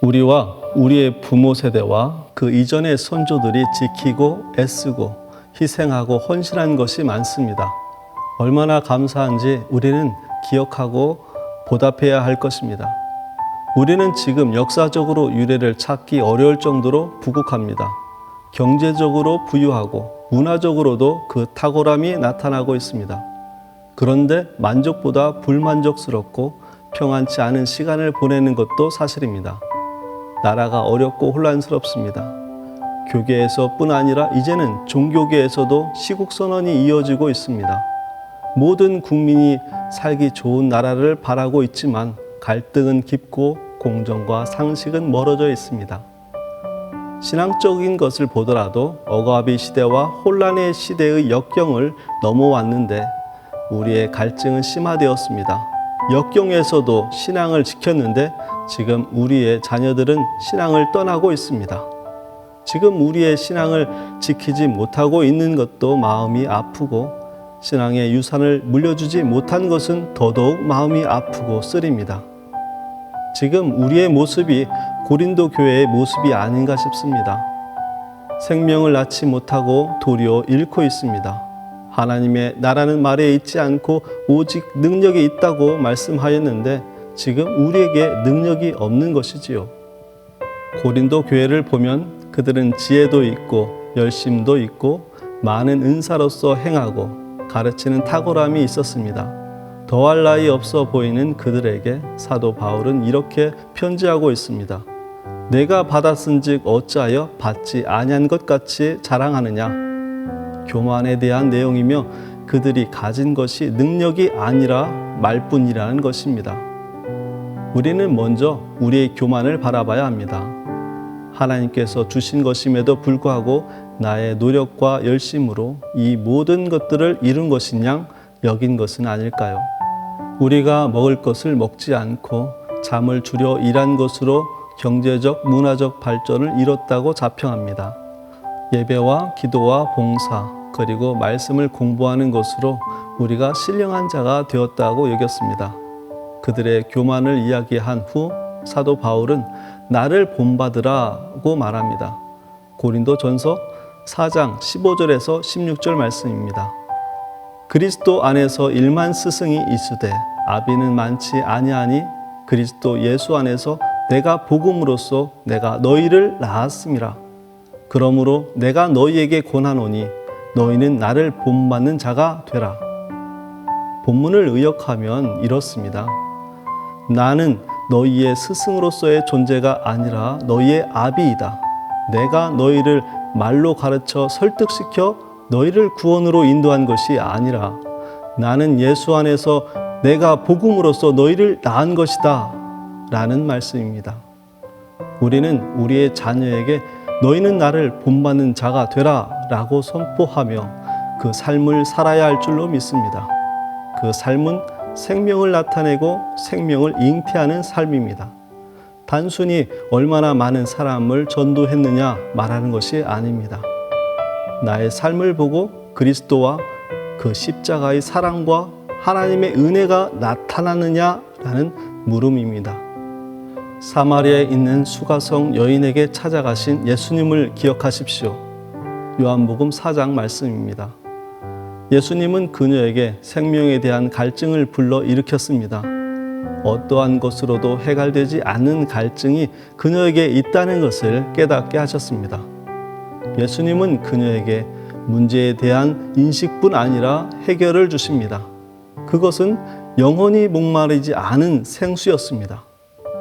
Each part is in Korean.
우리와 우리의 부모 세대와 그 이전의 선조들이 지키고 애쓰고 희생하고 헌신한 것이 많습니다. 얼마나 감사한지 우리는 기억하고 보답해야 할 것입니다. 우리는 지금 역사적으로 유래를 찾기 어려울 정도로 부국합니다. 경제적으로 부유하고 문화적으로도 그 탁월함이 나타나고 있습니다. 그런데 만족보다 불만족스럽고 평안치 않은 시간을 보내는 것도 사실입니다. 나라가 어렵고 혼란스럽습니다. 교계에서뿐 아니라 이제는 종교계에서도 시국선언이 이어지고 있습니다. 모든 국민이 살기 좋은 나라를 바라고 있지만 갈등은 깊고 공정과 상식은 멀어져 있습니다. 신앙적인 것을 보더라도 억압의 시대와 혼란의 시대의 역경을 넘어왔는데 우리의 갈증은 심화되었습니다. 역경에서도 신앙을 지켰는데 지금 우리의 자녀들은 신앙을 떠나고 있습니다. 지금 우리의 신앙을 지키지 못하고 있는 것도 마음이 아프고 신앙의 유산을 물려주지 못한 것은 더더욱 마음이 아프고 쓰립니다. 지금 우리의 모습이 고린도 교회의 모습이 아닌가 싶습니다. 생명을 낳지 못하고 도리어 잃고 있습니다. 하나님의 나라는 말에 있지 않고 오직 능력이 있다고 말씀하였는데 지금 우리에게 능력이 없는 것이지요. 고린도 교회를 보면 그들은 지혜도 있고 열심도 있고 많은 은사로서 행하고 가르치는 탁월함이 있었습니다. 더할 나위 없어 보이는 그들에게 사도 바울은 이렇게 편지하고 있습니다. 내가 받았은즉 어찌하여 받지 아니한 것 같이 자랑하느냐. 교만에 대한 내용이며 그들이 가진 것이 능력이 아니라 말뿐이라는 것입니다. 우리는 먼저 우리의 교만을 바라봐야 합니다. 하나님께서 주신 것임에도 불구하고 나의 노력과 열심으로 이 모든 것들을 이룬 것이냐 여긴 것은 아닐까요? 우리가 먹을 것을 먹지 않고 잠을 줄여 일한 것으로 경제적, 문화적 발전을 이뤘다고 자평합니다. 예배와 기도와 봉사, 그리고 말씀을 공부하는 것으로 우리가 신령한 자가 되었다고 여겼습니다. 그들의 교만을 이야기한 후 사도 바울은 나를 본받으라고 말합니다. 고린도전서 4장 15절에서 16절 말씀입니다. 그리스도 안에서 1만 스승이 있으되 아비는 많지 아니하니 그리스도 예수 안에서 내가 복음으로써 내가 너희를 낳았음이라. 그러므로 내가 너희에게 권하노니 너희는 나를 본받는 자가 되라. 본문을 의역하면 이렇습니다. 나는 너희의 스승으로서의 존재가 아니라 너희의 아비이다. 내가 너희를 말로 가르쳐 설득시켜 너희를 구원으로 인도한 것이 아니라 나는 예수 안에서 내가 복음으로써 너희를 낳은 것이다 라는 말씀입니다. 우리는 우리의 자녀에게 너희는 나를 본받는 자가 되라 라고 선포하며 그 삶을 살아야 할 줄로 믿습니다. 그 삶은 생명을 나타내고 생명을 잉태하는 삶입니다. 단순히 얼마나 많은 사람을 전도했느냐 말하는 것이 아닙니다. 나의 삶을 보고 그리스도와 그 십자가의 사랑과 하나님의 은혜가 나타나느냐라는 물음입니다. 사마리아에 있는 수가성 여인에게 찾아가신 예수님을 기억하십시오. 요한복음 4장 말씀입니다. 예수님은 그녀에게 생명에 대한 갈증을 불러 일으켰습니다. 어떠한 것으로도 해결되지 않는 갈증이 그녀에게 있다는 것을 깨닫게 하셨습니다. 예수님은 그녀에게 문제에 대한 인식뿐 아니라 해결을 주십니다. 그것은 영원히 목마르지 않은 생수였습니다.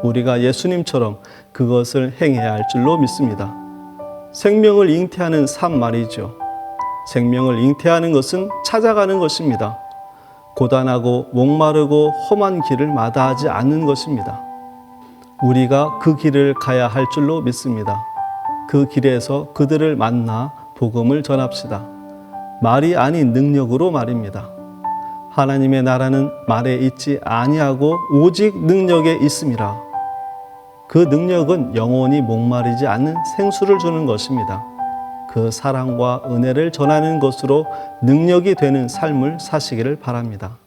우리가 예수님처럼 그것을 행해야 할 줄로 믿습니다. 생명을 잉태하는 삶 말이죠. 생명을 잉태하는 것은 찾아가는 것입니다. 고단하고 목마르고 험한 길을 마다하지 않는 것입니다. 우리가 그 길을 가야 할 줄로 믿습니다. 그 길에서 그들을 만나 복음을 전합시다. 말이 아닌 능력으로 말입니다. 하나님의 나라는 말에 있지 아니하고 오직 능력에 있음이라. 그 능력은 영원히 목마르지 않는 생수를 주는 것입니다. 그 사랑과 은혜를 전하는 것으로 능력이 되는 삶을 사시기를 바랍니다.